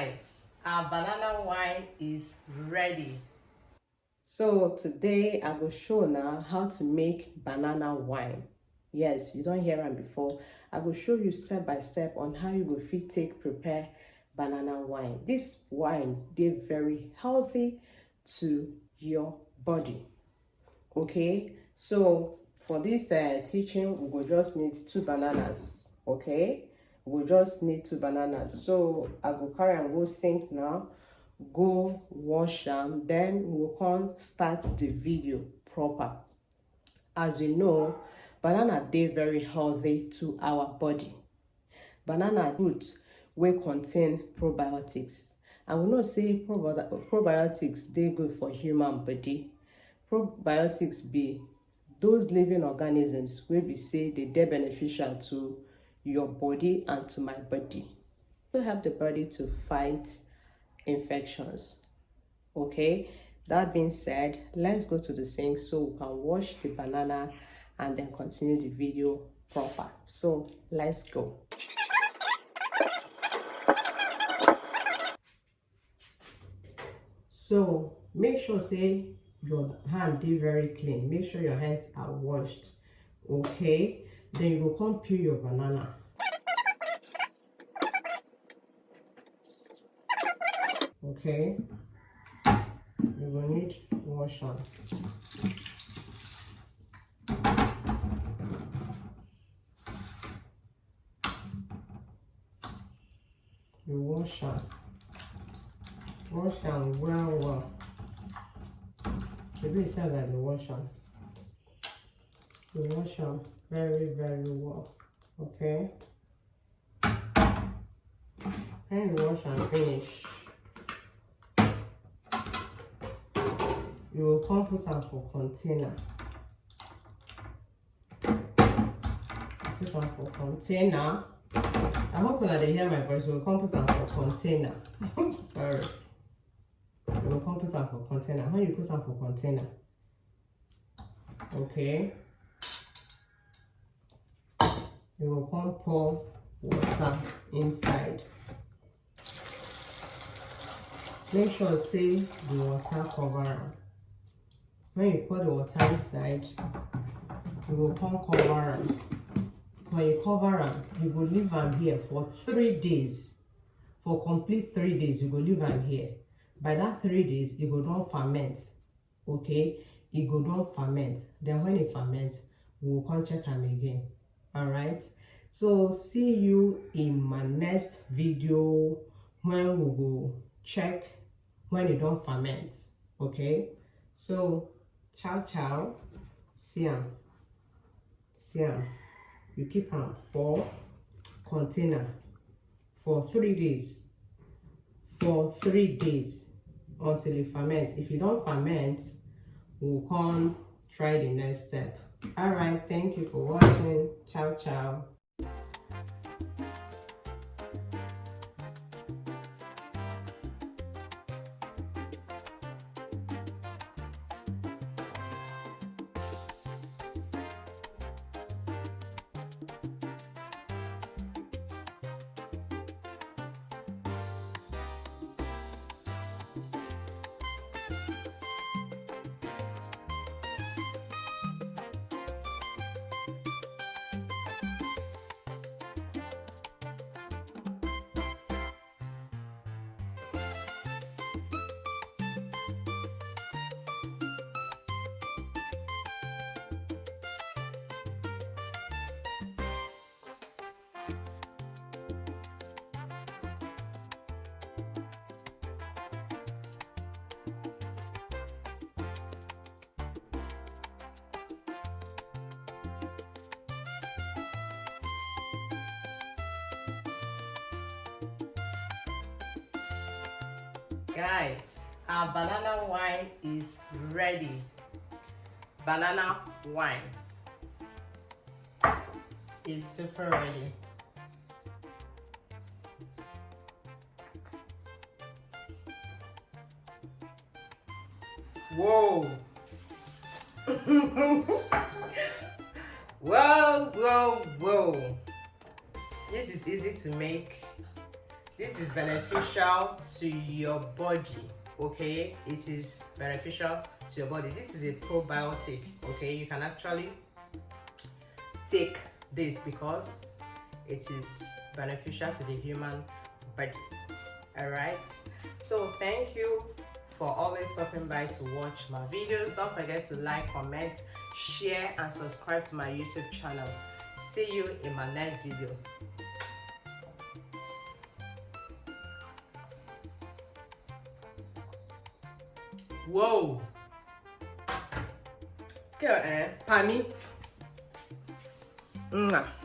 Guys, our banana wine is ready. So today I will show now how to make banana wine. Yes, you don't hear it before. I will show you step by step on how you will fit take prepare banana wine. This wine they very healthy to your body. Okay, so for this teaching we will just need 2 bananas. Okay, we will just need 2 bananas. So I will carry and go sink now, go wash them, then we'll come start the video proper. As you know, banana they very healthy to our body. Banana fruit will contain probiotics, and we know say probiotics they good for human body. Probiotics be those living organisms wey be say they beneficial to your body and to my body, to help the body to fight infections. Okay, that being said, let's go to the sink so we can wash the banana and then continue the video proper. So let's go. So make sure say your hand is very clean. Make sure your hands are washed. Okay, then you will come peel your banana. Okay, you will need wash on. You wash on. Wash on well. Maybe it sounds like the wash on. You wash on very well. Okay. And you wash and finish. You will come put them for container. Put them for container. I hope that they hear my voice. You will come put them for container. Sorry. You will come put them for container. How you put them for container? Okay. You will come pour water inside. Make sure say the water cover them. When you pour the water inside, you will come cover them. When you cover them, you will leave them here for 3 days. For complete 3 days, you will leave them here. By that 3 days, it will don't ferment. Okay, it will don't ferment. Then when it ferments, we will come check them again. All right. So see you in my next video when we will check when it don't ferment. Okay. So ciao. See ya. You keep them for container for 3 days. For 3 days until it ferments. If you don't ferment, we'll come try the next step. All right, thank you for watching. Ciao. Guys, our banana wine is ready. Banana wine is super ready. Whoa. Whoa. This is easy to make. This is beneficial to your body, okay? It is beneficial to your body. This is a probiotic, okay? You can actually take this because it is beneficial to the human body. All right, so thank you for always stopping by to watch my videos. Don't forget to like, comment, share, and subscribe to my YouTube channel. See you in my next video. Whoa! Okay, Pami. Mwah.